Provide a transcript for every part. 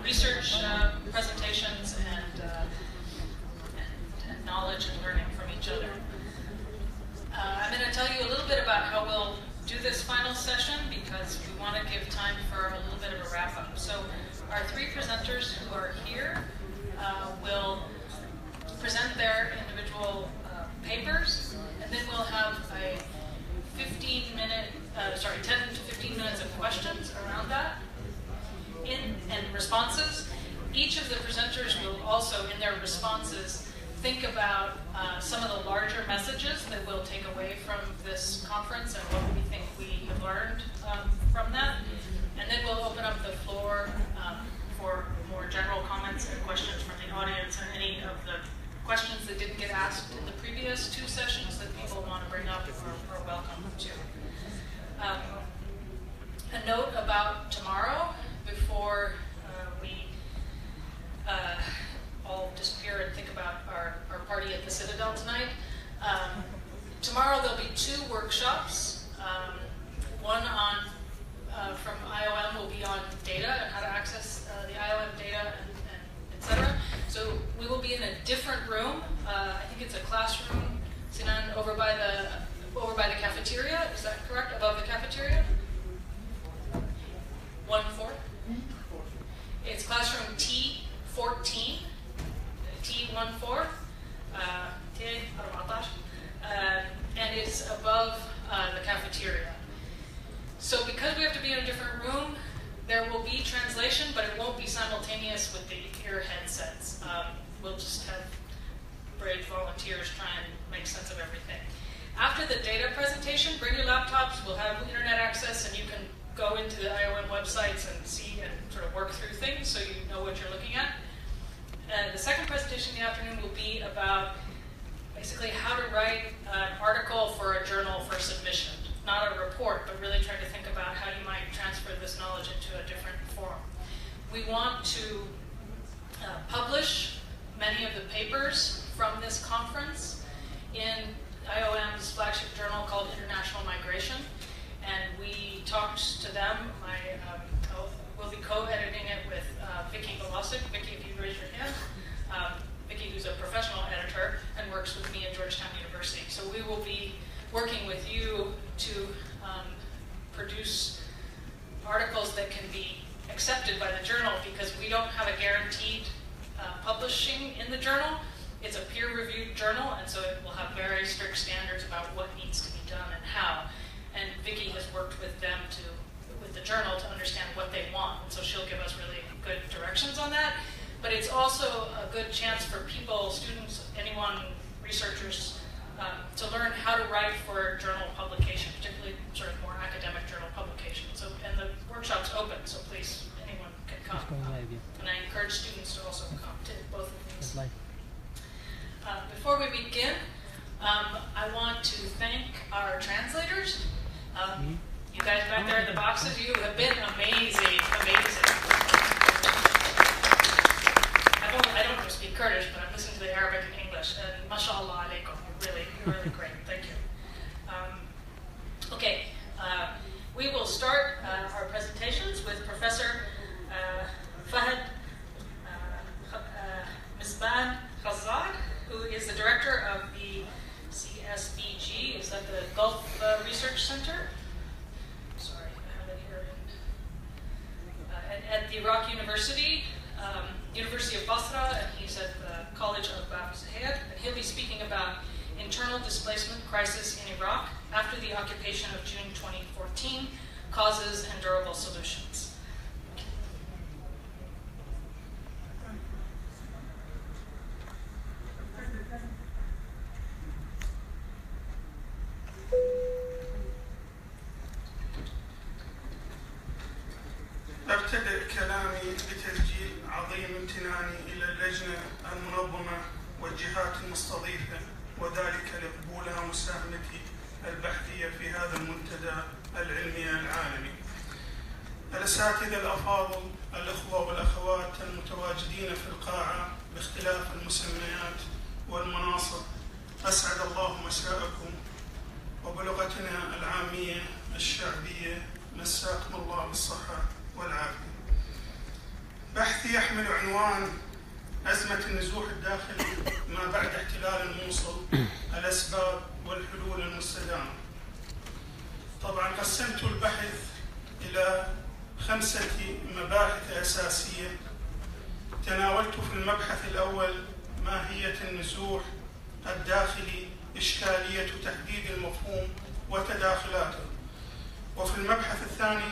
research presentations and knowledge and learning from each other. I'm going to tell you a little bit about how we'll do this final session because we want to give time for a little bit of a wrap-up. So our three presenters who are here will present their individual papers, and then we'll have a 10 to 15 minutes of questions around that and responses. Each of the presenters will also, in their responses, think about some of the larger messages that we'll take away from this conference and what we think we have learned from that. And then we'll open up the floor for more general comments and questions from the audience, and any of the questions that didn't get asked in the previous two sessions that people want to bring up are welcome to. A note about tomorrow before we all disappear and think about our party at the Citadel tonight. Tomorrow there'll be two workshops. One on from IOM will be on data and how to access the IOM data and et cetera. So we will be in a different room. I think it's a classroom, Sinan, over by the cafeteria. Is that correct? Above the cafeteria? 1-4? It's classroom T14. T14. And it's above the cafeteria. So because we have to be in a different room, there will be translation, but it won't be simultaneous with the ear headsets. We'll just have brave volunteers try and make sense of everything. After the data presentation, bring your laptops. We'll have internet access, and you can go into the IOM websites and see and sort of work through things so you know what you're looking at. The second presentation in the afternoon will be about basically how to write an article for a journal for submission. Not a report, but really trying to think about how you might transfer this knowledge into a different form. We want to publish many of the papers from this conference in IOM's flagship journal called International Migration. And we talked to them. We'll be co-editing it with Vicky Velosic. Vicky, if you raise your hand. Vicky, who's a professional editor and works with me at Georgetown University. So we will be working with you to produce articles that can be accepted by the journal, because we don't have a guaranteed publishing in the journal. It's a peer-reviewed journal, and so it will have very strict standards about what needs to be done and how. And Vicky has worked with them with the journal to understand what they want, and so she'll give us really good directions on that. But it's also a good chance for people, students, anyone, researchers, to learn how to write for journal publication, particularly sort of more academic journal publication. So, and the workshop's open, so please, anyone can come. And I encourage students to also come to both of these. Before we begin, I want to thank our translators. You guys back there in the boxes, you have been amazing, amazing. I don't speak Kurdish, but I'm listening to the Arabic and English, and mashallah alaikum. You're really great. Thank you. Okay, we will start our presentations with Professor Fahad Misban Khazad, who is the director of the CSBG. Is that the Gulf Research Center? Sorry, I have it here. At the Iraq University, University of Basra, and he's at the College of Bab Zahid, and he'll be speaking about internal displacement crisis in Iraq after the occupation of June 2014, causes and durable solutions. أبتدأ كلامي بتسجيل عظيم امتناني إلى اللجنة المنظمة والجهات المستضيفة، وذلك لقبولها مساهمتي البحثية في هذا المنتدى العلمي العالمي. الأساتذة الأفاضل، الأخوة والأخوات المتواجدين في القاعة باختلاف المسميات والمناصب، أسعد الله مساءكم، وبلغتنا العامية الشعبية مساكم الله بالصحة والعافية. بحثي تحمل عنوان أزمة النزوح الداخلي ما بعد احتلال الموصل، الأسباب والحلول المستدامة. طبعا قسمت البحث إلى 5 مباحث أساسية. تناولت في المبحث الأول ماهية النزوح الداخلي، إشكالية تحديد المفهوم وتداخلاته. وفي المبحث الثاني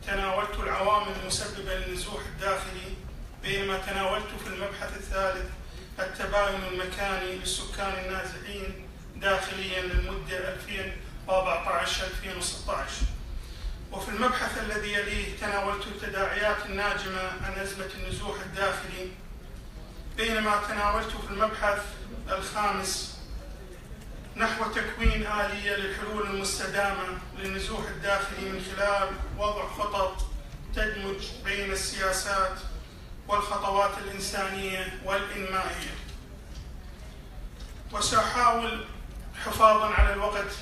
تناولت العوامل المسببة للنزوح الداخلي، بينما تناولت في المبحث الثالث التباين المكاني للسكان النازحين داخليا للمدة 2014-2016. وفي المبحث الذي يليه تناولت التداعيات الناجمة عن أزمة النزوح الداخلي، بينما تناولت في المبحث الخامس نحو تكوين آلية للحلول المستدامة للنزوح الداخلي من خلال وضع خطط تدمج بين السياسات والخطوات الإنسانية والإنمائية. وسأحاول حفاظاً على الوقت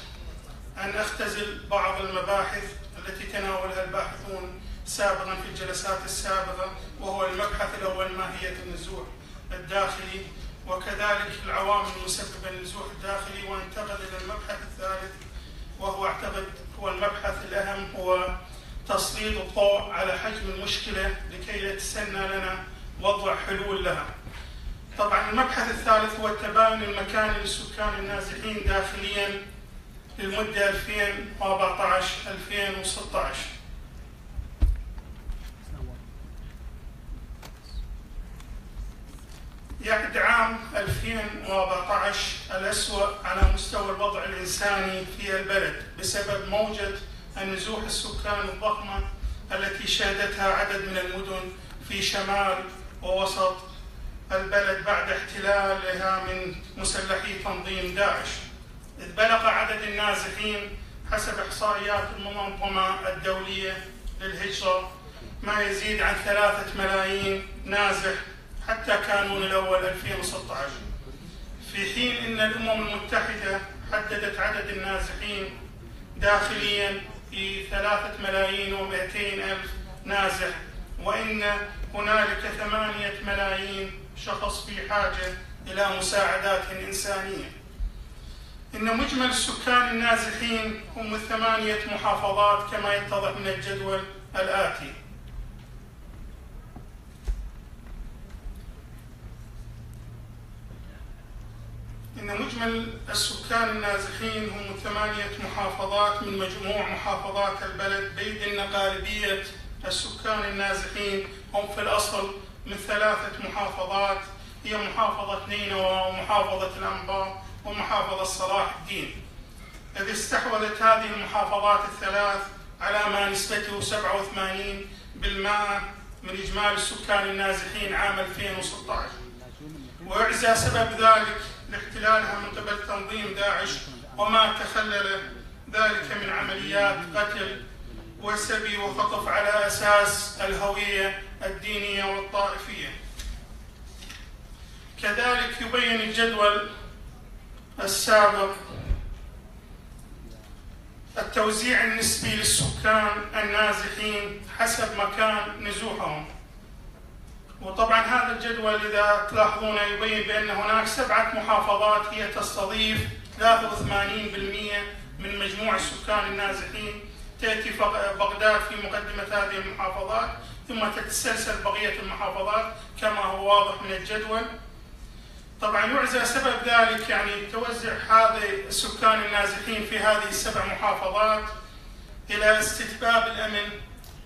أن أختزل بعض المباحث التي تناولها الباحثون سابقاً في الجلسات السابقة، وهو المبحث الأول ماهية النزوح الداخلي، وكذلك العوامل المسببة للنزوح الداخلي، وانتقل إلى المبحث الثالث وهو أعتقد هو المبحث الأهم، هو تسليط الضوء على حجم المشكلة لكي يتسنى لنا وضع حلول لها. طبعا المبحث الثالث هو التباين المكاني للسكان النازحين داخليا للمدة 2014-2016. يعد عام 2014 الأسوأ على مستوى الوضع الإنساني في البلد بسبب موجة النزوح السكان الضخمة التي شهدتها عدد من المدن في شمال ووسط البلد بعد احتلالها من مسلحي تنظيم داعش، إذ بلغ عدد النازحين حسب إحصائيات المنظمة الدولية للهجرة ما يزيد عن 3 ملايين نازح حتى كانون الأول 2016، في حين أن الأمم المتحدة حددت عدد النازحين داخلياً في 3,200,000 نازح، وإن هنالك 8 ملايين شخص في حاجة إلى مساعدات إنسانية. إن مجمل السكان النازحين هم 8 محافظات كما يتضح من الجدول الآتي. إن مجمل السكان النازحين هم 8 محافظات من مجموع محافظات البلد، بيد أن غالبية السكان النازحين هم في الأصل من 3 محافظات، هي محافظة نينوى ومحافظة الأنبار ومحافظة صلاح الدين، إذ استحوذت هذه المحافظات الثلاث على ما نسبته 87% من إجمالي السكان النازحين عام 2016. ويعزى سبب ذلك لاحتلالها من قبل تنظيم داعش وما تخلل ذلك من عمليات قتل وسبي وخطف على أساس الهوية الدينية والطائفية. كذلك يبين الجدول السابق التوزيع النسبي للسكان النازحين حسب مكان نزوحهم. وطبعا هذا الجدول إذا تلاحظون يبين بأن هناك 7 محافظات هي تستضيف 83% من مجموع السكان النازحين، تأتي بغداد في مقدمة هذه المحافظات، ثم تتسلسل بقية المحافظات كما هو واضح من الجدول. طبعا يعزى سبب ذلك يعني توزع هذه السكان النازحين في هذه ال7 محافظات إلى استتباب الأمن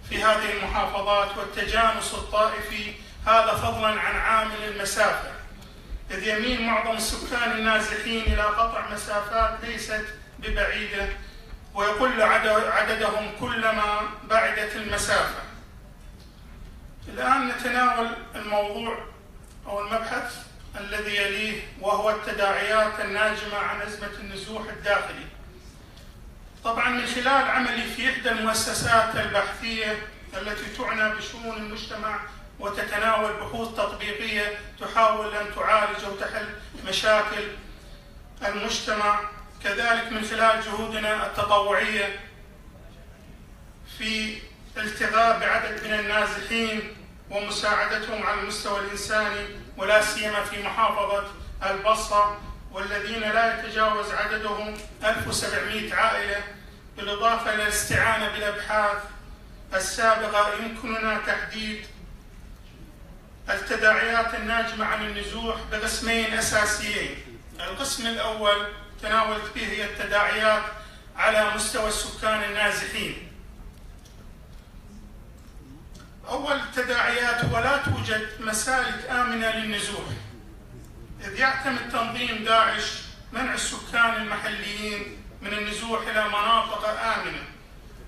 في هذه المحافظات والتجانس الطائفي، هذا فضلا عن عامل المسافة، إذ يميل معظم السكان النازحين إلى قطع مسافات ليست ببعيدة، ويقل عددهم كلما بعدت المسافة. الآن نتناول الموضوع أو المبحث الذي يليه، وهو التداعيات الناجمة عن أزمة النزوح الداخلي. طبعا من خلال عملي في إحدى المؤسسات البحثية التي تعنى بشؤون المجتمع وتتناول بحوث تطبيقية تحاول أن تعالج أو تحل مشاكل المجتمع، كذلك من خلال جهودنا التطوعية في الالتقاء بعدد من النازحين ومساعدتهم على المستوى الإنساني، ولا سيما في محافظة البصرة، والذين لا يتجاوز عددهم 1700 عائلة، بالإضافة إلى الاستعانة بالأبحاث السابقة. يمكننا تحديد التداعيات الناجمة عن النزوح بقسمين أساسيين. القسم الأول تناولت به هي التداعيات على مستوى السكان النازحين. أول التداعيات هو لا توجد مسالك آمنة للنزوح، إذ يعتمد تنظيم داعش منع السكان المحليين من النزوح إلى مناطق آمنة.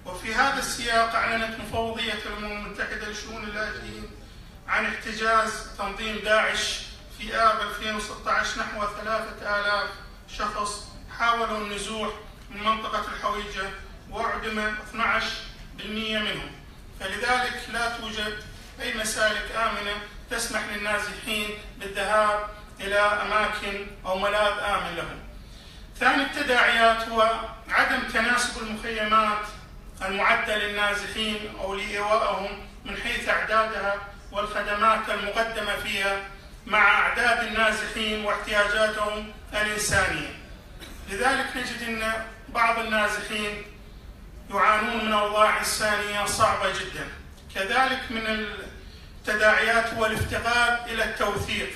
وفي هذا السياق أعلنت مفوضية الأمم المتحدة لشؤون اللاجئين عن احتجاز تنظيم داعش في آب 2016 نحو 3000 شخص حاولوا النزوح من منطقة الحويجة، وأعدم 12% منهم. فلذلك لا توجد أي مسالك آمنة تسمح للنازحين بالذهاب إلى أماكن أو ملاذ آمن لهم. ثاني التداعيات هو عدم تناسب المخيمات المعدة للنازحين أو لإيوائهم من حيث أعدادها والخدمات المقدمة فيها مع أعداد النازحين واحتياجاتهم الإنسانية. لذلك نجد أن بعض النازحين يعانون من أوضاع إنسانية صعبة جدا. كذلك من التداعيات هو الافتقاد إلى التوثيق،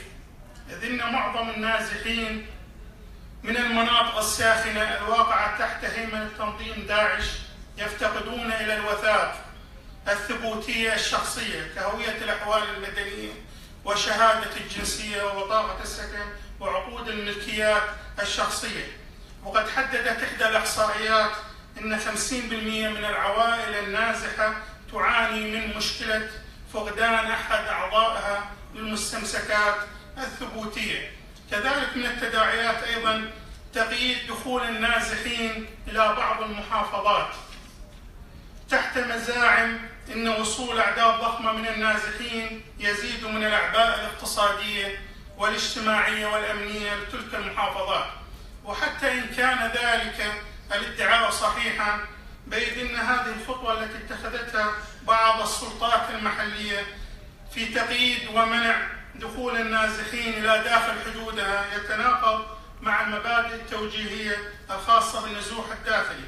إذ أن معظم النازحين من المناطق الساخنة الواقعة تحت هيمنة تنظيم داعش يفتقدون إلى الوثائق الثبوتية الشخصية كهوية الأحوال المدنية وشهادة الجنسية وبطاقة السكن وعقود الملكيات الشخصية. وقد حددت إحدى الإحصائيات أن 50% من العوائل النازحة تعاني من مشكلة فقدان أحد أعضائها للمستمسكات الثبوتية. كذلك من التداعيات أيضا تقييد دخول النازحين إلى بعض المحافظات تحت مزاعم أن وصول أعداد ضخمة من النازحين يزيد من الأعباء الاقتصادية والاجتماعية والأمنية لتلك المحافظات. وحتى إن كان ذلك الادعاء صحيحا، بيد أن هذه الخطوة التي اتخذتها بعض السلطات المحلية في تقييد ومنع دخول النازحين إلى داخل حدودها يتناقض مع المبادئ التوجيهية الخاصة بالنزوح الداخلي.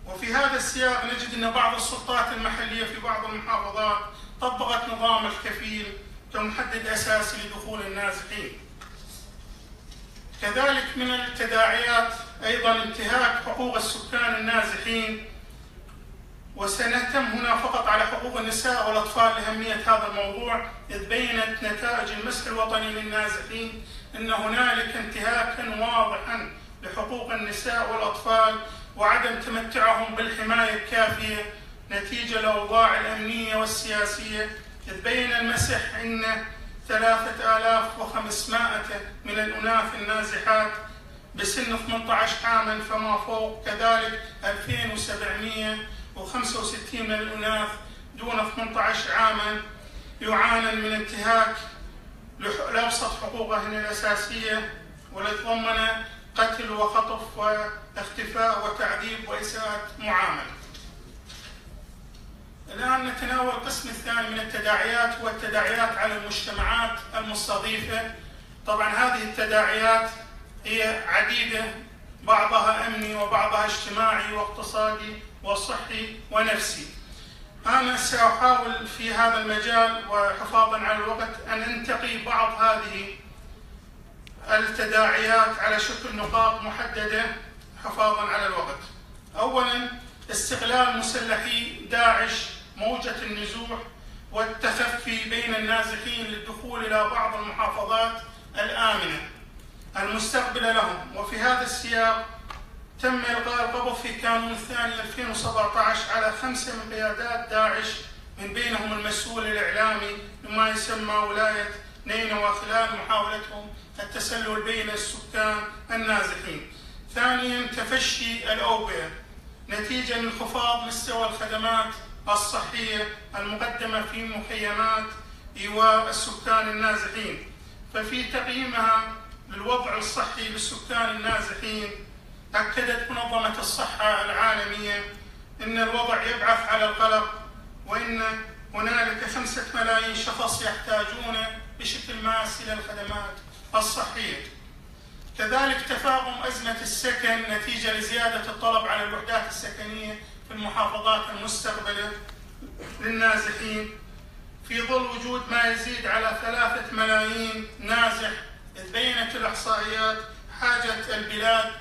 وفي هذا السياق نجد أن بعض السلطات المحلية في بعض المحافظات طبقت نظام الكفيل كمحدد أساسي لدخول النازحين. كذلك من التداعيات أيضا انتهاك حقوق السكان النازحين، وسنهتم هنا فقط على حقوق النساء والأطفال لأهمية هذا الموضوع، إذ بينت نتائج المسح الوطني للنازحين أن هنالك انتهاكا واضحا لحقوق النساء والأطفال وعدم تمتعهم بالحماية الكافية نتيجة الأوضاع الأمنية والسياسية. إذ بين المسح أن 3500 من الأناث النازحات بسن 18 عاما فما فوق، كذلك 2765 من الأناث دون 18 عاما يعانن من انتهاك لأبسط حقوقهن الأساسية، والتي قتل وخطف واختفاء وتعذيب وإساءة معاملة. الآن نتناول القسم الثاني من التداعيات، هو التداعيات على المجتمعات المستضيفة. طبعا هذه التداعيات هي عديدة، بعضها أمني وبعضها اجتماعي واقتصادي وصحي ونفسي. أنا سأحاول في هذا المجال وحفاظا على الوقت أن أنتقي بعض هذه التداعيات على شكل نقاط محددة حفاظا على الوقت. أولا، استغلال مسلحي داعش موجة النزوح والتخفي بين النازحين للدخول إلى بعض المحافظات الآمنة المستقبلة لهم. وفي هذا السياق تم إلغاء القبض في كانون الثاني 2017 على 5 من قيادات داعش، من بينهم المسؤول الإعلامي لما يسمى ولاية نينوى، خلال محاولتهم التسلل بين السكان النازحين. ثانيا، تفشي الأوبئة نتيجة من انخفاض مستوى الخدمات الصحية المقدمة في مخيمات إيواء السكان النازحين. ففي تقييمها للوضع الصحي للسكان النازحين، أكدت منظمة الصحة العالمية أن الوضع يبعث على القلق، وأن هنالك 5 ملايين شخص يحتاجون بشكل ماس إلى الخدمات الصحية. كذلك تفاقم أزمة السكن نتيجة لزيادة الطلب على الوحدات السكنية في المحافظات المستقبلة للنازحين في ظل وجود ما يزيد على 3 ملايين نازح، إذ بينت الإحصائيات حاجة البلاد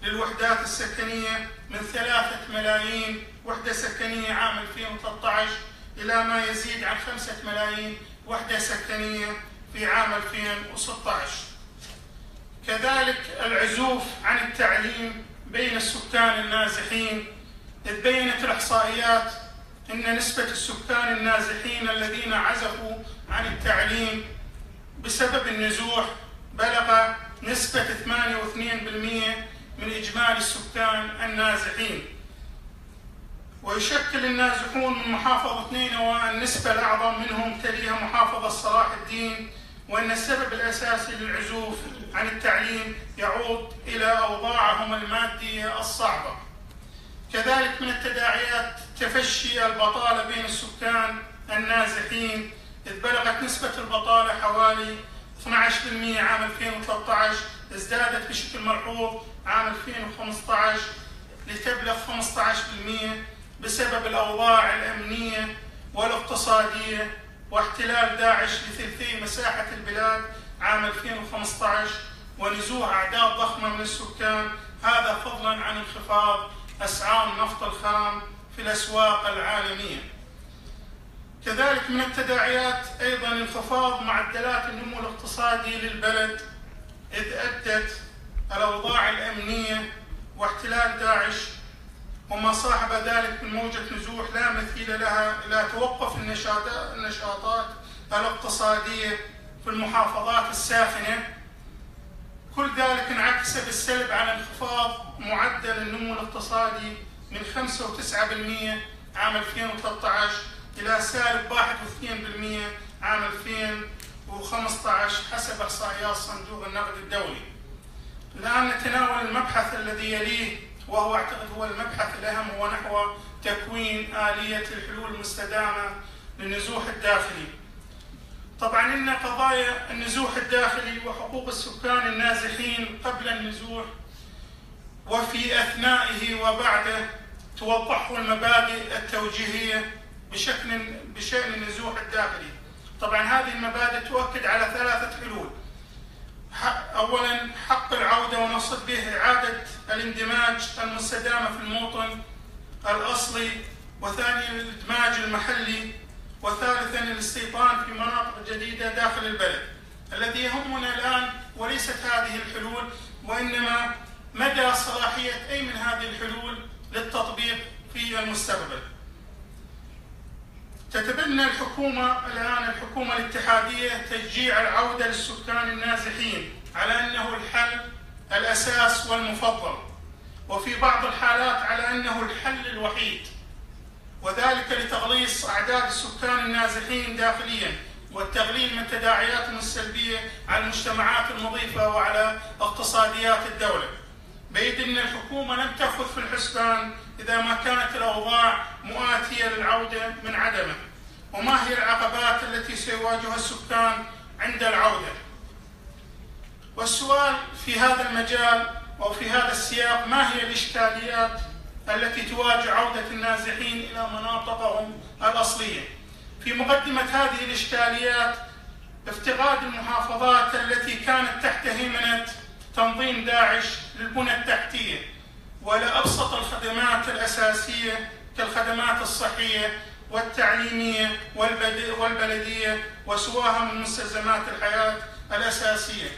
للوحدات السكنية من 3 ملايين وحدة سكنية عام 2013 إلى ما يزيد عن 5 ملايين وحدة سكنية في عام 2016. كذلك العزوف عن التعليم بين السكان النازحين، إذ بينت الإحصائيات أن نسبة السكان النازحين الذين عزفوا عن التعليم بسبب النزوح بلغ نسبة 82% من إجمالي السكان النازحين. ويشكل النازحون من محافظة نينوى النسبة الأعظم منهم، تليها محافظة صلاح الدين، وأن السبب الأساسي للعزوف عن التعليم يعود إلى أوضاعهم المادية الصعبة. كذلك من التداعيات تفشي البطالة بين السكان النازحين، إذ بلغت نسبة البطالة حوالي 12% عام 2013، ازدادت بشكل ملحوظ عام 2015 لتبلغ 15% بسبب الأوضاع الأمنية والاقتصادية واحتلال داعش لثلثي مساحة البلاد عام 2015 ونزوح أعداد ضخمة من السكان، هذا فضلا عن انخفاض أسعار النفط الخام في الأسواق العالمية. كذلك من التداعيات أيضا انخفاض معدلات النمو الاقتصادي للبلد، إذ أدت الأوضاع الأمنية واحتلال داعش وما صاحب ذلك من موجة نزوح لا مثيل لها إلى توقف النشاطات الاقتصادية في المحافظات الساخنة. كل ذلك انعكس بالسلب على انخفاض معدل النمو الاقتصادي من 5 و9% عام 2013 إلى سالب 1.2% عام 2015 حسب إحصائيات صندوق النقد الدولي. الآن نتناول المبحث الذي يليه، وهو أعتقد هو المبحث الأهم، هو نحو تكوين آلية الحلول المستدامة للنزوح الداخلي. طبعا إن قضايا النزوح الداخلي وحقوق السكان النازحين قبل النزوح وفي أثنائه وبعده توضحه المبادئ التوجيهية بشأن النزوح الداخلي. طبعا هذه المبادئ تؤكد على 3 حلول. أولا حق العودة ونقصد به إعادة الاندماج المستدامة في الموطن الأصلي، وثانيا الإدماج المحلي، وثالثا الاستيطان في مناطق جديدة داخل البلد. الذي يهمنا الآن وليست هذه الحلول، وإنما مدى صلاحية أي من هذه الحلول للتطبيق في المستقبل. تتبنى الحكومة الآن الحكومة الاتحادية تشجيع العودة للسكان النازحين على أنه الحل الأساس والمفضل، وفي بعض الحالات على أنه الحل الوحيد، وذلك لتغليص أعداد السكان النازحين داخليا والتقليل من تداعياتهم السلبية على المجتمعات المضيفة وعلى اقتصاديات الدولة، بيد أن الحكومة لم تأخذ في الحسبان إذا ما كانت الأوضاع مؤاتية للعودة من عدمه، وما هي العقبات التي سيواجهها السكان عند العودة. والسؤال في هذا المجال أو في هذا السياق: ما هي الإشكاليات التي تواجه عودة النازحين إلى مناطقهم الأصلية؟ في مقدمة هذه الإشكاليات افتقاد المحافظات التي كانت تحت هيمنة تنظيم داعش للبنى التحتية ولأبسط الخدمات الأساسية كالخدمات الصحية والتعليمية والبلدية وسواها من مستلزمات الحياة الأساسية.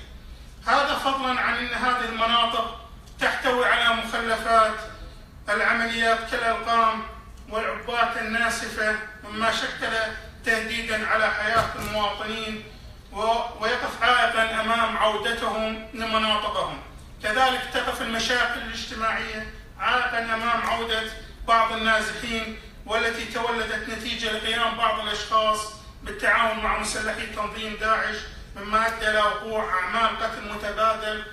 هذا فضلا عن أن هذه المناطق تحتوي على مخلفات العمليات كالألقام والعبات الناسفة، مما شكل تهديدا على حياة المواطنين ويقف عائقا أمام عودتهم لمناطقهم. كذلك تقف المشاكل الاجتماعية عائقا أمام عودة بعض النازحين، والتي تولدت نتيجة لقيام بعض الأشخاص بالتعاون مع مسلحي تنظيم داعش، مما أدى إلى وقوع أعمال قتل متبادل،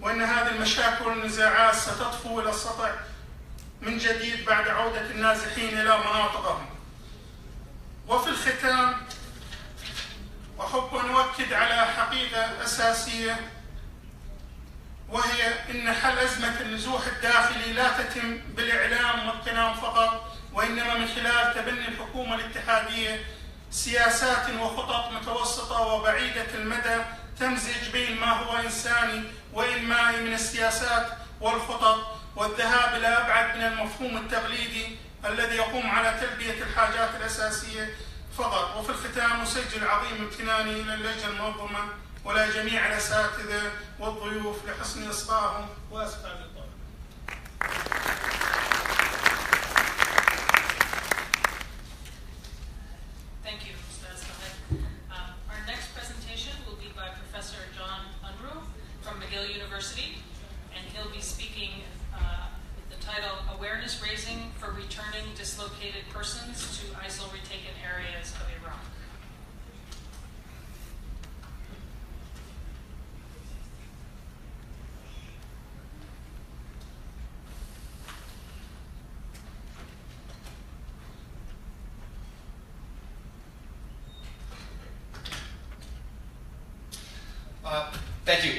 وأن هذه المشاكل والنزاعات ستطفو إلى السطح من جديد بعد عودة النازحين إلى مناطقهم. وفي الختام الأساسية، وهي أن حل أزمة النزوح الداخلي لا تتم بالإعلام والقناع فقط، وإنما من خلال تبني الحكومة الاتحادية سياسات وخطط متوسطة وبعيدة المدى تمزج بين ما هو إنساني وإنمائي من السياسات والخطط، والذهاب إلى أبعد من المفهوم التقليدي الذي يقوم على تلبية الحاجات الأساسية فقط. وفي الختام أسجل عظيم امتناني إلى اللجنة المنظمة ولا جميع الأساتذة والضيوف لحسن إصغائهم وأسف على الإطالة. Thank you, Mr. Asmahed. Our next presentation will be by Professor John Unruh from McGill University, and he'll be speaking with the title Awareness-Raising for Returning Dislocated Persons to ISIL-Retaken Areas of Iraq. Thank you.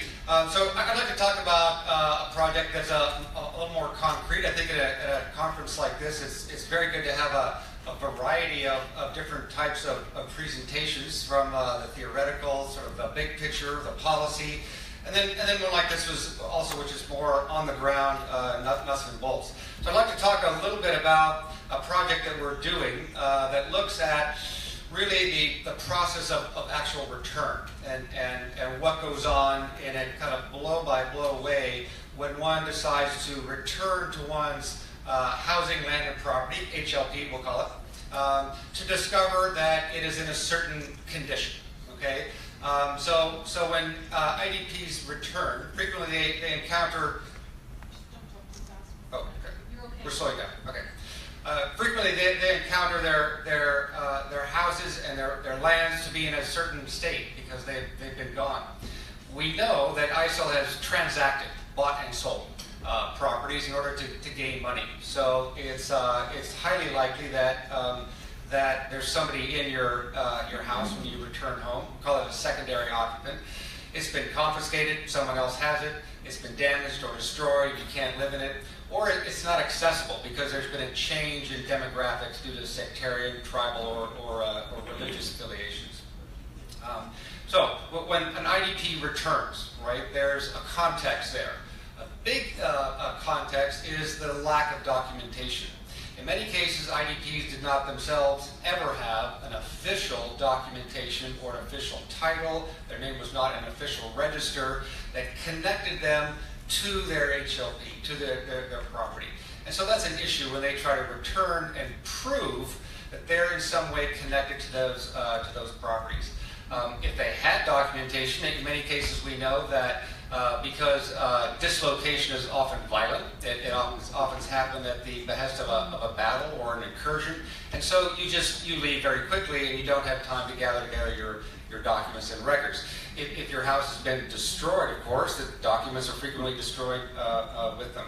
So I'd like to talk about a project that's a little more concrete. I think at a conference like this, it's very good to have a variety of different types of presentations, from the theoretical, sort of the big picture, the policy, and then one like this was also, which is more on the ground, nuts and bolts. So I'd like to talk a little bit about a project that we're doing that looks at really the process of actual return and what goes on in a kind of blow-by-blow way when one decides to return to one's housing, land, and property, HLP we'll call it, to discover that it is in a certain condition, okay? So when IDPs return, frequently they encounter... Oh, okay. You're okay. We're slowing down, okay. Frequently they encounter their houses and their lands to be in a certain state because they've been gone. We know that ISIL has transacted, bought and sold properties in order to gain money. So it's highly likely that that there's somebody in your house when you return home. We call it a secondary occupant. It's been confiscated, someone else has it, it's been damaged or destroyed, you can't live in it, or it's not accessible because there's been a change in demographics due to sectarian, tribal, or religious affiliations. So when an IDP returns, right, there's a context there. A big context is the lack of documentation. In many cases, IDPs did not themselves ever have an official documentation or an official title. Their name was not in an official register that connected them to their HLP, to their property. And so that's an issue when they try to return and prove that they're in some way connected to those properties. If they had documentation, in many cases we know that because dislocation is often violent, it often happens at the behest of a battle or an incursion, and so you leave very quickly and you don't have time to gather together your documents and records. If your house has been destroyed, of course, the documents are frequently destroyed with them.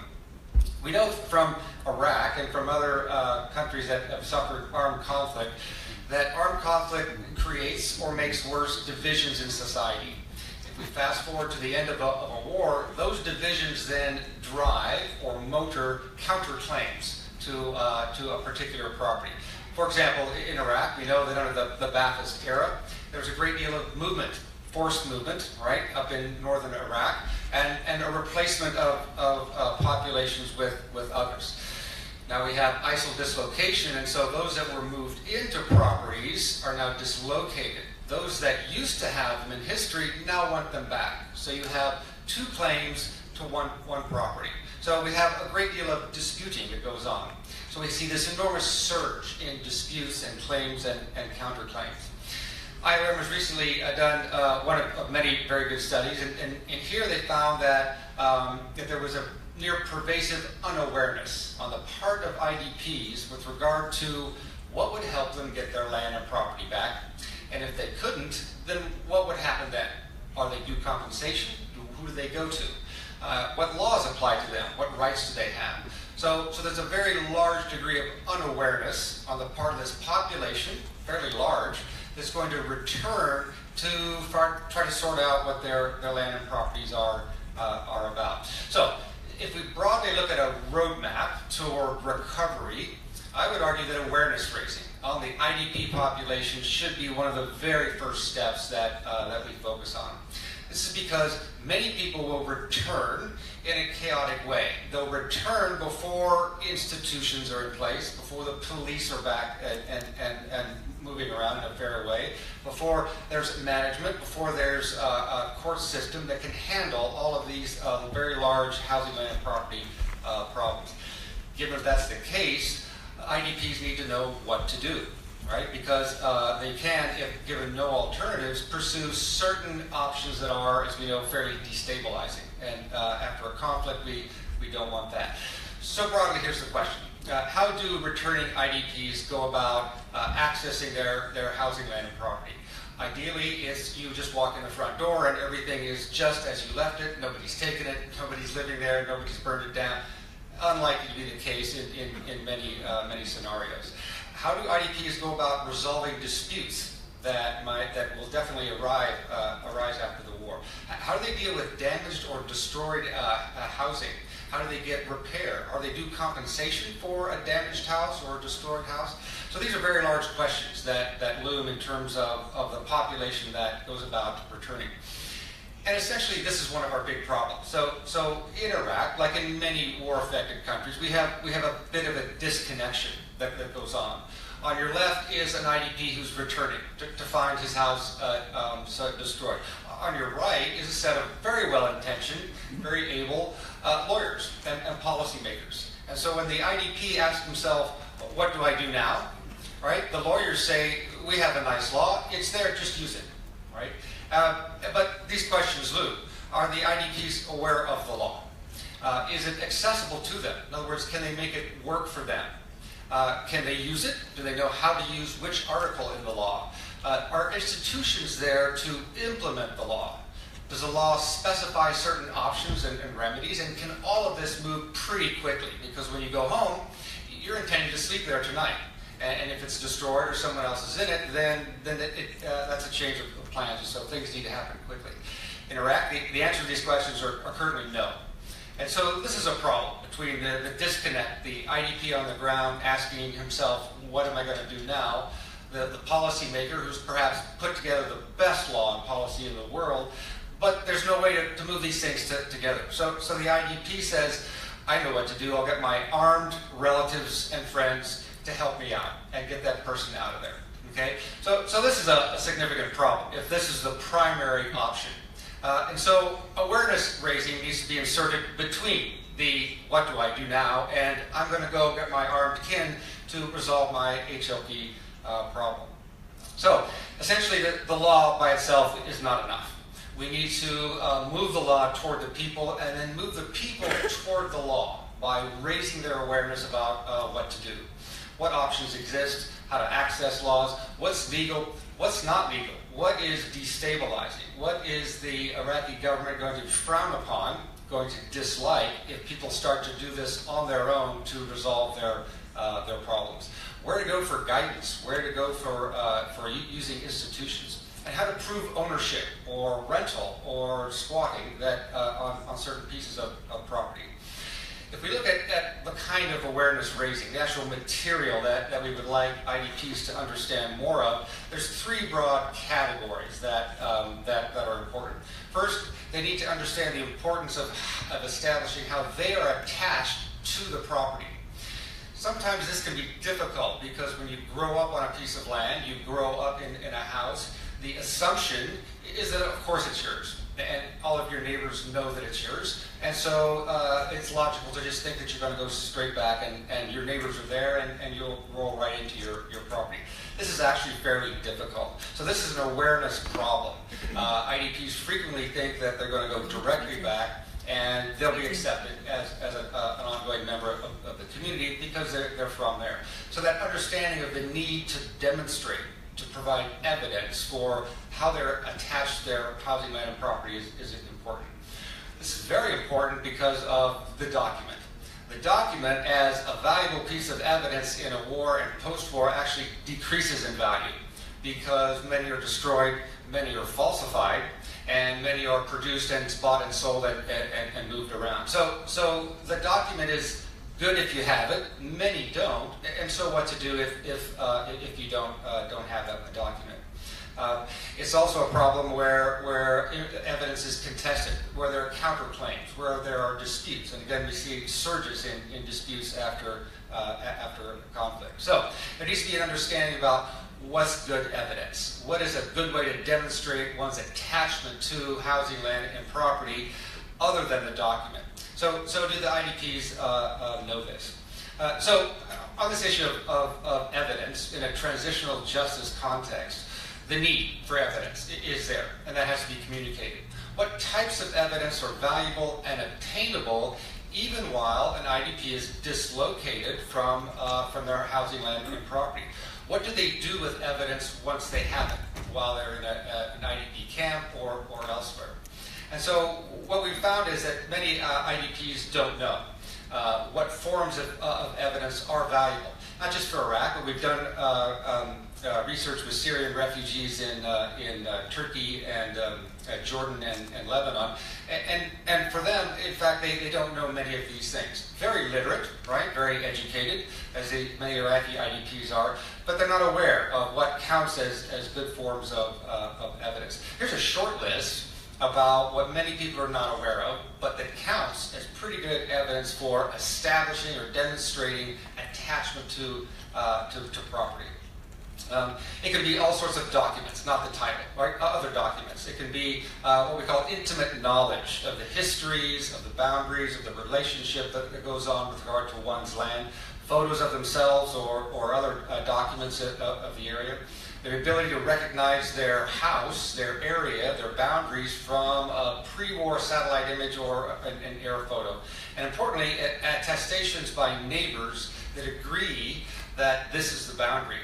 We know from Iraq and from other countries that have suffered armed conflict that armed conflict creates or makes worse divisions in society. If we fast forward to the end of a war, those divisions then drive or motor counterclaims to a particular property. For example, in Iraq, we know that under the Ba'athist era, there was a great deal of movement, forced movement, right, up in northern Iraq, and a replacement of populations with others. Now we have ISIL dislocation, and so those that were moved into properties are now dislocated. Those that used to have them in history now want them back. So you have two claims to one property. So we have a great deal of disputing that goes on. So we see this enormous surge in disputes and claims and counterclaims. IOM has recently done one of many very good studies, and here they found that there was a near pervasive unawareness on the part of IDPs with regard to what would help them get their land and property back. And if they couldn't, then what would happen then? Are they due compensation? Who do they go to? What laws apply to them? What rights do they have? So there's a very large degree of unawareness on the part of this population, fairly large, that's going to return to try to sort out what their land and properties are about. So, if we broadly look at a roadmap toward recovery, I would argue that awareness raising on the IDP population should be one of the very first steps that we focus on. This is because many people will return in a chaotic way. They'll return before institutions are in place, before the police are back and moving around in a fair way, before there's management, before there's a court system that can handle all of these very large housing, land, and property problems. Given if that's the case, IDPs need to know what to do, right? Because they can, if given no alternatives, pursue certain options that are, as we know, fairly destabilizing. And after a conflict, we don't want that. So broadly, here's the question. How do returning IDPs go about accessing their housing, land, and property? Ideally, it's you just walk in the front door and everything is just as you left it. Nobody's taken it, nobody's living there, nobody's burned it down. Unlikely to be the case in many scenarios. How do IDPs go about resolving disputes that will definitely arise after the war? How do they deal with damaged or destroyed housing? How do they get repair? Are they due compensation for a damaged house or a destroyed house? So these are very large questions that loom in terms of the population that goes about returning. And essentially, this is one of our big problems. So in Iraq, like in many war-affected countries, we have a bit of a disconnection that goes on. On your left is an IDP who's returning to find his house destroyed. On your right is a set of very well-intentioned, very able lawyers and policymakers. And so when the IDP asks himself, what do I do now? Right? The lawyers say, we have a nice law, it's there, just use it. Right? But these questions loom. Are the IDPs aware of the law? Is it accessible to them? In other words, can they make it work for them? Can they use it? Do they know how to use which article in the law? Are institutions there to implement the law? Does the law specify certain options and remedies? And can all of this move pretty quickly? Because when you go home, you're intending to sleep there tonight. And if it's destroyed or someone else is in it, then that's a change of plans. So things need to happen quickly. In Iraq, the answer to these questions are currently no. And so this is a problem between the disconnect, the IDP on the ground asking himself, what am I going to do now? The policymaker who's perhaps put together the best law and policy in the world, but there's no way to move these things together. So the IDP says, I know what to do. I'll get my armed relatives and friends to help me out and get that person out of there. Okay? So this is a significant problem if this is the primary option. And so awareness raising needs to be inserted between the what do I do now and I'm going to go get my armed kin to resolve my HLP problem. So essentially the law by itself is not enough. We need to move the law toward the people and then move the people toward the law by raising their awareness about what to do. What options exist, how to access laws, what's legal, what's not legal, what is destabilizing, what is the Iraqi government going to frown upon, going to dislike if people start to do this on their own to resolve their problems. Where to go for guidance, where to go for using institutions, and how to prove ownership or rental or squatting that on certain pieces of property. If we look at the kind of awareness raising, the actual material that we would like IDPs to understand more of, there's three broad categories that are important. First, they need to understand the importance of establishing how they are attached to the property. Sometimes this can be difficult because when you grow up on a piece of land, you grow up in a house, the assumption is that of course it's yours. And all of your neighbors know that it's yours. And so it's logical to just think that you're going to go straight back and your neighbors are there and you'll roll right into your property. This is actually fairly difficult. So this is an awareness problem. IDPs frequently think that they're going to go directly back and they'll be accepted as an ongoing member of the community because they're from there. So that understanding of the need to demonstrate, to provide evidence for how they're attached to their housing, land, and property is important. This is very important because of the document. The document, as a valuable piece of evidence in a war and post-war, actually decreases in value. because many are destroyed, many are falsified, and many are produced and bought and sold and moved around. So the document is good if you have it, many don't, and so what to do if you don't have a document. It's also a problem where evidence is contested, where there are counterclaims, where there are disputes, and again we see surges in disputes after conflict. So there needs to be an understanding about what's good evidence. What is a good way to demonstrate one's attachment to housing, land, and property other than the document? So do the IDPs know this? So on this issue of evidence in a transitional justice context, the need for evidence is there, and that has to be communicated. What types of evidence are valuable and obtainable even while an IDP is dislocated from their housing, land, and property? What do they do with evidence once they have it, while they're in an IDP camp or elsewhere? And so what we've found is that many IDPs don't know what forms of evidence are valuable. Not just for Iraq, but we've done research with Syrian refugees in Turkey and Jordan and Lebanon. And for them, in fact, they don't know many of these things. Very literate, right? Very educated, as many Iraqi IDPs are, but they're not aware of what counts as good forms of evidence. Here's a short list about what many people are not aware of, but that counts as pretty good evidence for establishing or demonstrating attachment to property. It can be all sorts of documents, not the title, right? Other documents. It can be what we call intimate knowledge of the histories, of the boundaries, of the relationship that goes on with regard to one's land, photos of themselves or other documents of the area. The ability to recognize their house, their area, their boundaries from a pre-war satellite image or an air photo. And importantly, attestations by neighbors that agree that this is the boundary.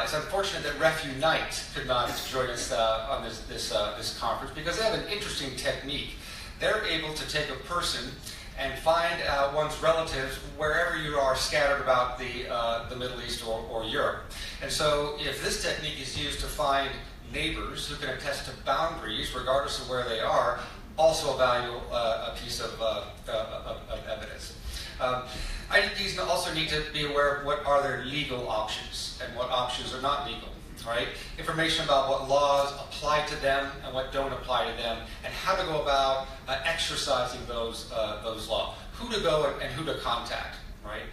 It's unfortunate that RefUnite could not join us on this conference because they have an interesting technique. They're able to take a person and find one's relatives wherever you are scattered about the Middle East or Europe. And so if this technique is used to find neighbors who can attest to boundaries, regardless of where they are, also a valuable piece of evidence. IDPs also need to be aware of what are their legal options and what options are not legal. Right? Information about what laws apply to them and what don't apply to them, and how to go about exercising those laws. Who to go and who to contact. Right?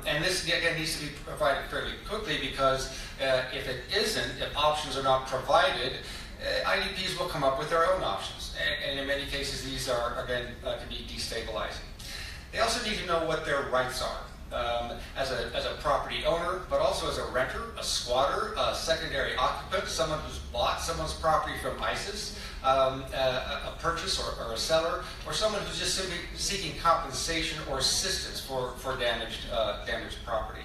And this again needs to be provided fairly quickly because if it isn't, if options are not provided, IDPs will come up with their own options, and in many cases these are again can be destabilizing. They also need to know what their rights are. As a property owner, but also as a renter, a squatter, a secondary occupant, someone who's bought someone's property from ISIS, a purchase or a seller, or someone who's just simply seeking compensation or assistance for damaged property.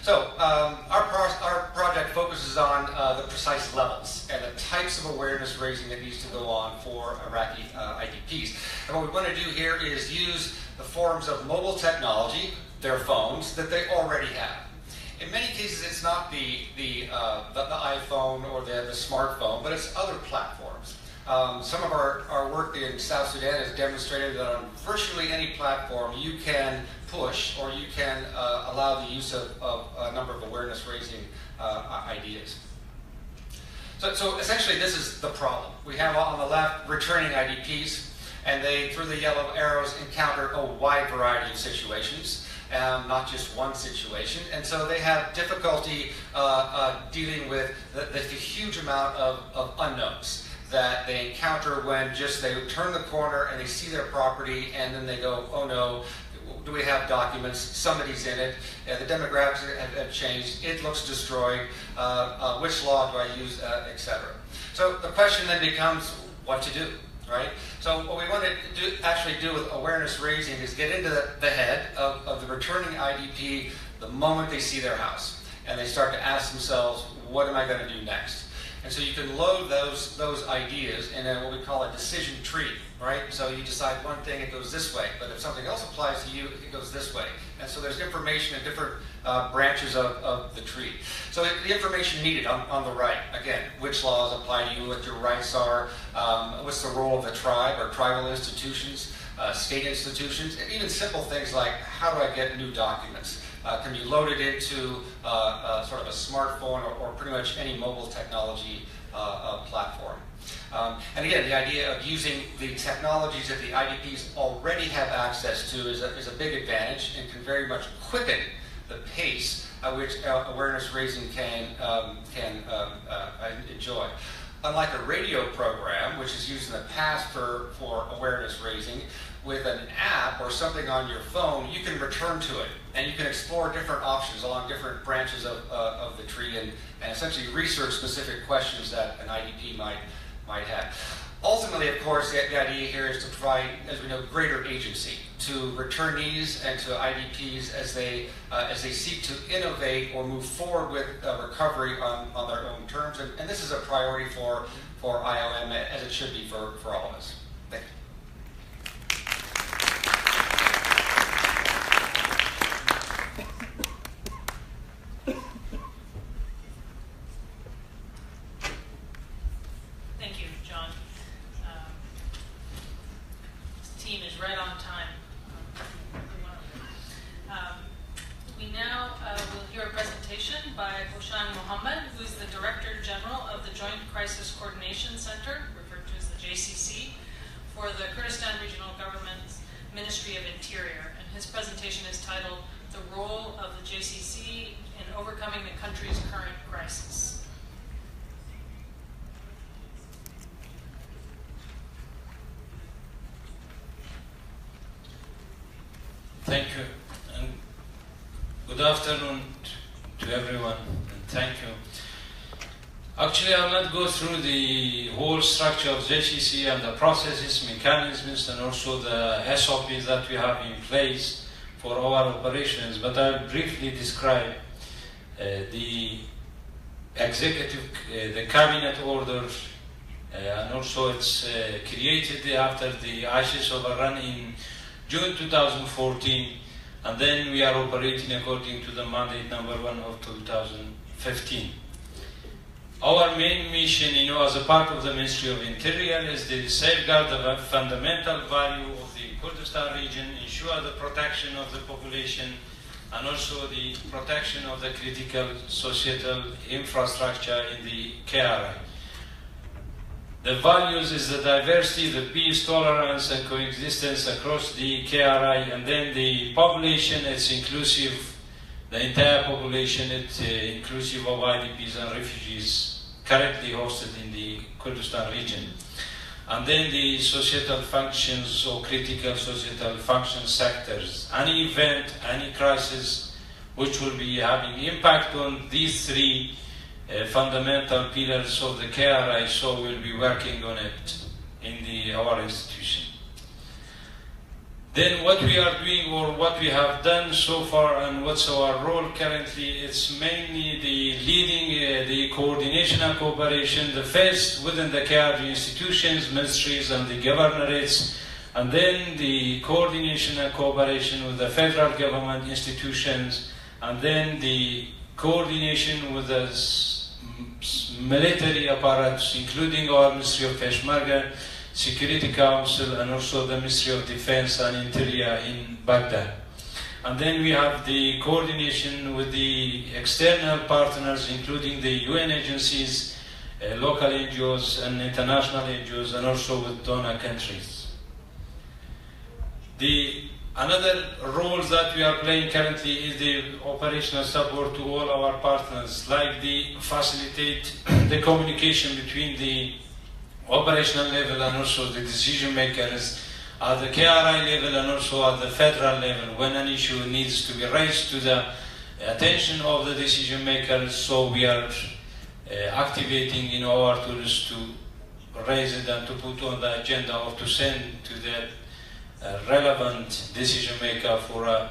Our project focuses on the precise levels and the types of awareness raising that needs to go on for Iraqi IDPs. And what we want to do here is use the forms of mobile technology, their phones, that they already have. In many cases, it's not the iPhone or the smartphone, but it's other platforms. Some of our work in South Sudan has demonstrated that on virtually any platform you can push or you can allow the use of a number of awareness-raising ideas. So essentially this is the problem. We have on the left returning IDPs, and they, through the yellow arrows, encounter a wide variety of situations, not just one situation. And so they have difficulty dealing with the huge amount of unknowns that they encounter when just they turn the corner and they see their property and then they go, oh no, do we have documents? Somebody's in it. The demographics have changed. It looks destroyed. Which law do I use, etc. So the question then becomes what to do. Right? So what we want to actually do with awareness raising is get into the head of the returning IDP the moment they see their house. And they start to ask themselves, what am I going to do next? And so you can load those ideas in what we call a decision tree. Right? So you decide one thing, it goes this way. But if something else applies to you, it goes this way. And so there's information in different branches of the tree. So the information needed on the right, again, which laws apply to you, what your rights are, what's the role of the tribe or tribal institutions, state institutions, and even simple things like, how do I get new documents? Can you load it into sort of a smartphone or pretty much any mobile technology platform? And again, the idea of using the technologies that the IDPs already have access to is a big advantage and can very much quicken the pace at which awareness raising can enjoy. Unlike a radio program, which is used in the past for awareness raising, with an app or something on your phone, you can return to it and you can explore different options along different branches of the tree and essentially research specific questions that an IDP might have. Ultimately, of course, the idea here is to provide, as we know, greater agency to returnees and to IDPs as they seek to innovate or move forward with recovery on their own terms. And this is a priority for IOM, as it should be for all of us. Thank you. Thank you, John. This team is right on time. We now will hear a presentation by Hoshan Mohammed, who is the Director General of the Joint Crisis Coordination Center, referred to as the JCC, for the Kurdistan Regional Government's Ministry of Interior. And his presentation is titled, "The Role of the JCC in Overcoming the Country's Current Crisis." Thank you, and good afternoon to everyone, and thank you. Actually, I will not go through the whole structure of JCC and the processes, mechanisms, and also the SOPs that we have in place for our operations, but I'll briefly describe the executive, the cabinet order, and also it's created after the ISIS overrun in June 2014, and then we are operating according to the mandate number 1 of 2015. Our main mission, as a part of the Ministry of Interior, is to safeguard the fundamental value of the Kurdistan region, ensure the protection of the population, and also the protection of the critical societal infrastructure in the KRI. The values is the diversity, the peace, tolerance, and coexistence across the KRI, and then the population, it's inclusive, the entire population, it's inclusive of IDPs and refugees currently hosted in the Kurdistan region. And then the societal functions or critical societal function sectors. Any event, any crisis which will be having impact on these three fundamental pillars of the KRI, so we'll be working on it in our institution. Then what we are doing or what we have done so far and what's our role currently, it's mainly the leading the coordination and cooperation, the first within the KRG institutions, ministries and the governorates, and then the coordination and cooperation with the federal government institutions, and then the coordination with the military apparatus, including our Ministry of Peshmerga, Security Council, and also the Ministry of Defense and Interior in Baghdad. And then we have the coordination with the external partners, including the UN agencies, local NGOs and international NGOs, and also with donor countries. Another role that we are playing currently is the operational support to all our partners, like the facilitate the communication between the operational level and also the decision makers at the KRI level and also at the federal level when an issue needs to be raised to the attention of the decision makers. So we are activating our tools to raise it and to put on the agenda or to send to the relevant decision maker for a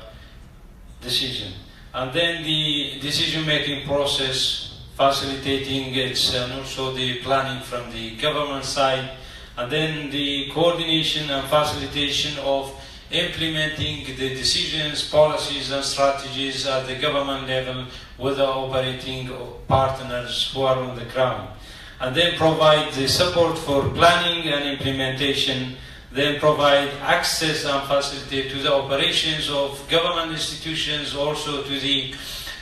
decision. And then the decision making process, facilitating it, and also the planning from the government side, and then the coordination and facilitation of implementing the decisions, policies and strategies at the government level with the operating partners who are on the ground. And then provide the support for planning and implementation, then provide access and facilitate to the operations of government institutions, also to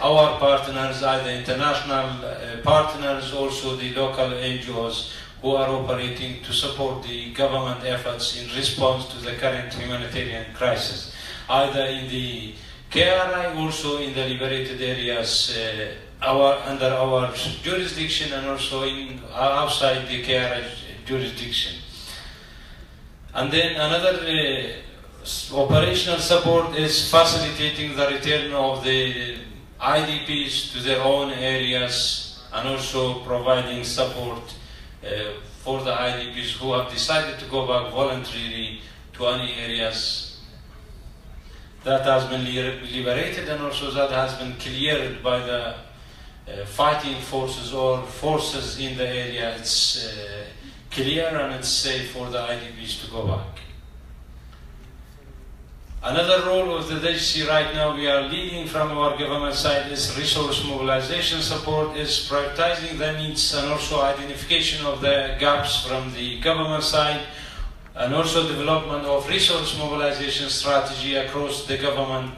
our partners, either international partners, also the local NGOs who are operating to support the government efforts in response to the current humanitarian crisis, either in the KRI, also in the liberated areas under our jurisdiction, and also outside the KRI jurisdiction. And then another operational support is facilitating the return of the IDPs to their own areas, and also providing support for the IDPs who have decided to go back voluntarily to any areas that has been liberated, and also that has been cleared by the fighting forces or forces in the area. It's clear and it's safe for the IDPs to go back. Another role of the JCC right now we are leading from our government side is resource mobilization support, is prioritizing the needs and also identification of the gaps from the government side, and also development of resource mobilization strategy across the government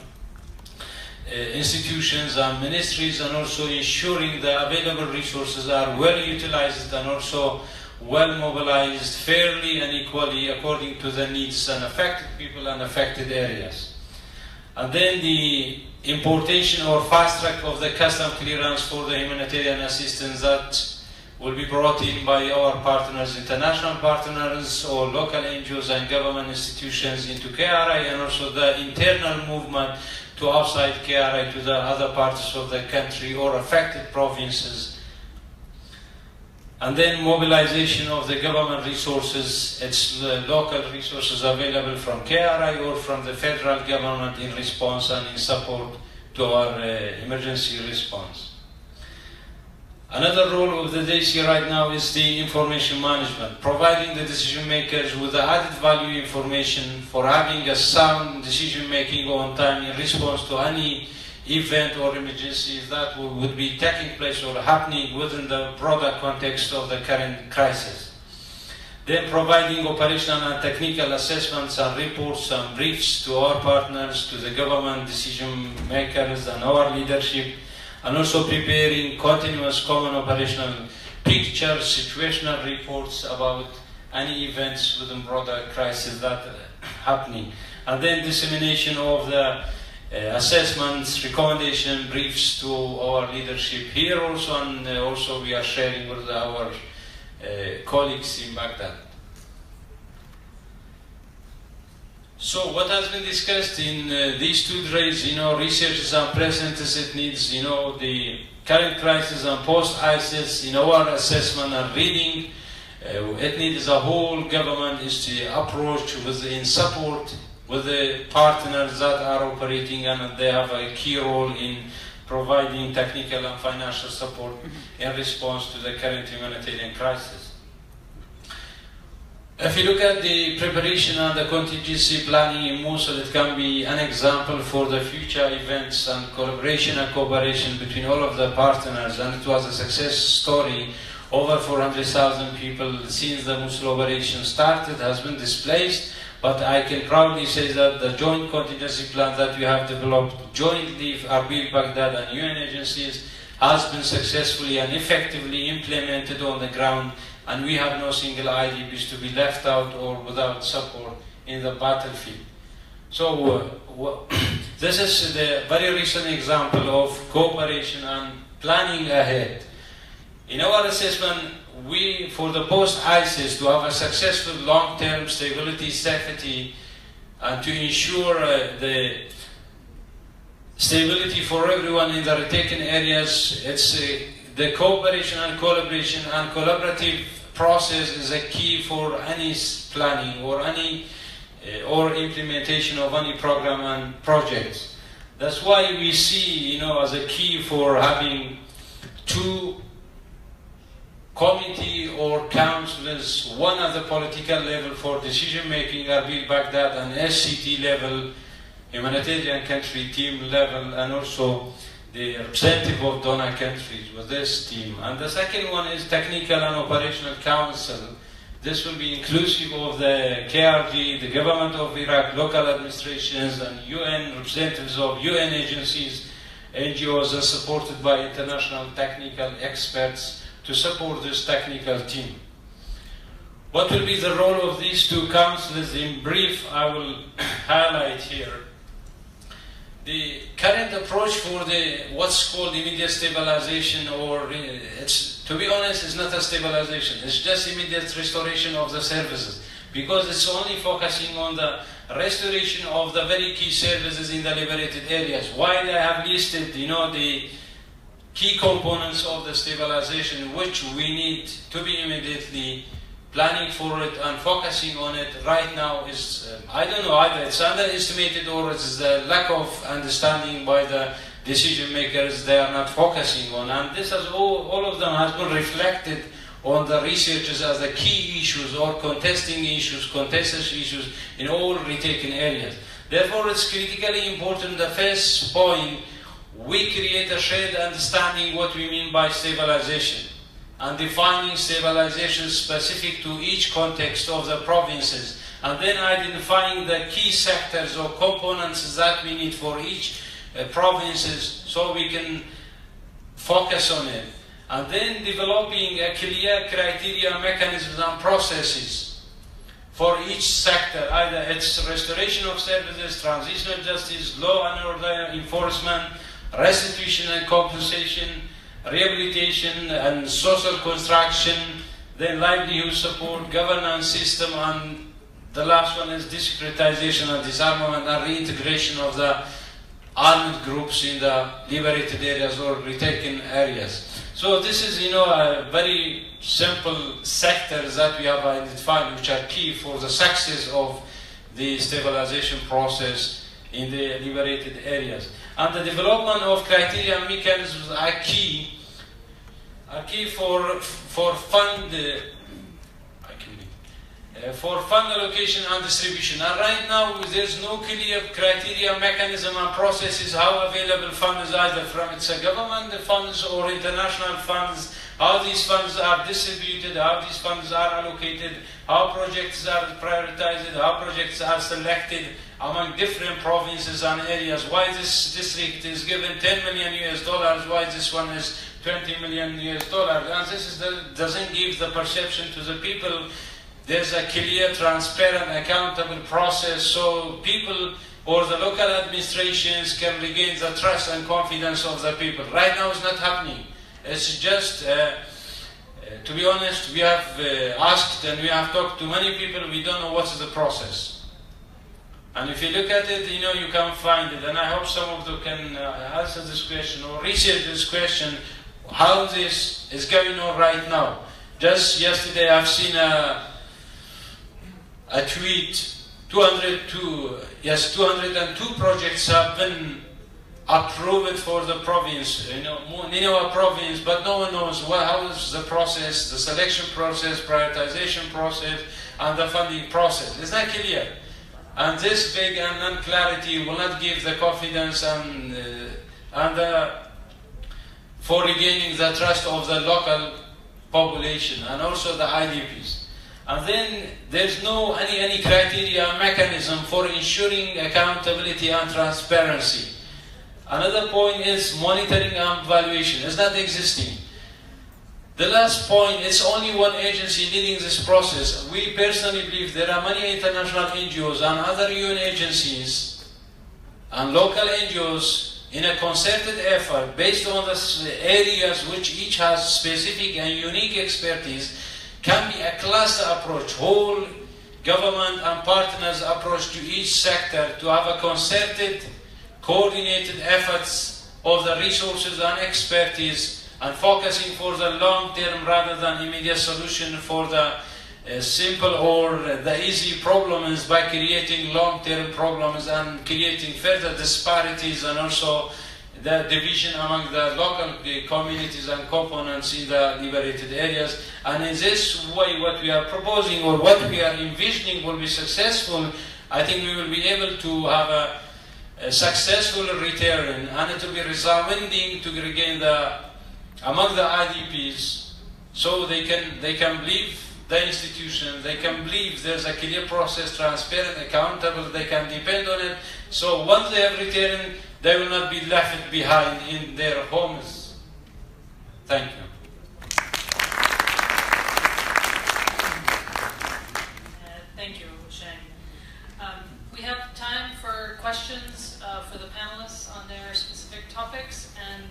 institutions and ministries, and also ensuring the available resources are well utilized and also well mobilized fairly and equally according to the needs and affected people and affected areas. And then the importation or fast track of the custom clearance for the humanitarian assistance that will be brought in by our partners, international partners or local NGOs and government institutions into KRI, and also the internal movement to outside KRI to the other parts of the country or affected provinces. And then mobilization of the government resources, it's the local resources available from KRI or from the federal government in response and in support to our emergency response. Another role of the JCC right now is the information management, providing the decision makers with the added value information for having a sound decision making on time in response to any event or emergencies that would be taking place or happening within the broader context of the current crisis. Then providing operational and technical assessments and reports and briefs to our partners, to the government decision makers and our leadership, and also preparing continuous common operational pictures, situational reports about any events within broader crisis that are happening. And then dissemination of the assessments, recommendation briefs to our leadership here also, and also we are sharing with our colleagues in Baghdad. So what has been discussed in these two days, research is unprecedented needs, the current crisis and post-ISIS, in our assessment and reading, it needs a whole government is to approach in support with the partners that are operating, and they have a key role in providing technical and financial support in response to the current humanitarian crisis. If you look at the preparation and the contingency planning in Mosul, it can be an example for the future events and collaboration and cooperation between all of the partners, and it was a success story. Over 400,000 people since the Mosul operation started has been displaced. But I can proudly say that the joint contingency plan that we have developed jointly, Erbil, Baghdad and UN agencies, has been successfully and effectively implemented on the ground, and we have no single IDPs to be left out or without support in the battlefield. So this is the very recent example of cooperation and planning ahead. In our assessment, for the post-ISIS to have a successful long-term stability, safety, and to ensure the stability for everyone in the retaken areas, it's the cooperation and collaboration and collaborative process is a key for any planning or any or implementation of any program and projects. That's why we see, as a key for having two committee or councils, one at the political level for decision making, Erbil, Baghdad, and SCT level, humanitarian country team level, and also the representative of donor countries with this team. And the second one is technical and operational council. This will be inclusive of the KRG, the government of Iraq, local administrations, and UN representatives of UN agencies, NGOs, and supported by international technical experts to support this technical team. What will be the role of these two councils? In brief, I will highlight here. The current approach for what's called immediate stabilization, or to be honest, it's not a stabilization. It's just immediate restoration of the services, because it's only focusing on the restoration of the very key services in the liberated areas. Why they have listed, the key components of the stabilization, which we need to be immediately planning for it and focusing on it right now is, I don't know, either it's underestimated or it's the lack of understanding by the decision makers they are not focusing on. And this has all of them has been reflected on the researchers as the key issues or contested issues in all retaken areas. Therefore, it's critically important, the first point, we create a shared understanding what we mean by stabilization, and defining stabilization specific to each context of the provinces, and then identifying the key sectors or components that we need for each provinces so we can focus on it, and then developing a clear criteria, mechanisms, and processes for each sector, either it's restoration of services, transitional justice, law and order enforcement, restitution and compensation, rehabilitation and social construction, then livelihood support, governance system, and the last one is desecretization and disarmament and reintegration of the armed groups in the liberated areas or retaken areas. So this is, a very simple sectors that we have identified which are key for the success of the stabilization process in the liberated areas. And the development of criteria and mechanisms are key for fund allocation and distribution. And right now there's no clear criteria, mechanism, and processes how available funds, either from government funds or international funds, how these funds are distributed, how these funds are allocated, how projects are prioritized, how projects are selected among different provinces and areas, why this district is given $10 million, why this one is $20 million, and this doesn't give the perception to the people. There's a clear, transparent, accountable process so people or the local administrations can regain the trust and confidence of the people. Right now it's not happening. It's just, to be honest, we have asked and we have talked to many people, we don't know what's the process. And if you look at it, you can find it. And I hope some of you can answer this question or research this question, how this is going on right now. Just yesterday I've seen a tweet, 202 projects have been approved for the province, Nineveh province, but no one knows how is the process, the selection process, prioritization process, and the funding process. It's not clear. And this big and non-clarity will not give the confidence and for regaining the trust of the local population and also the IDPs. And then there's no any criteria mechanism for ensuring accountability and transparency. Another point is monitoring and evaluation. It's not existing. The last point, it's only one agency leading this process. We personally believe there are many international NGOs and other UN agencies and local NGOs in a concerted effort based on the areas which each has specific and unique expertise, can be a cluster approach, whole government and partners approach to each sector to have a concerted, coordinated efforts of the resources and expertise and focusing for the long term rather than immediate solution for the simple or the easy problems by creating long term problems and creating further disparities and also the division among the local communities and components in the liberated areas. And in this way, what we are proposing or what we are envisioning will be successful. I think we will be able to have a successful return, and it will be resounding to regain among the IDPs, so they can believe the institution, they can believe there's a clear process, transparent, accountable, they can depend on it. So once they have returned, they will not be left behind in their homes. Thank you. Thank you, Shane. We have time for questions for the panelists on their specific topics, and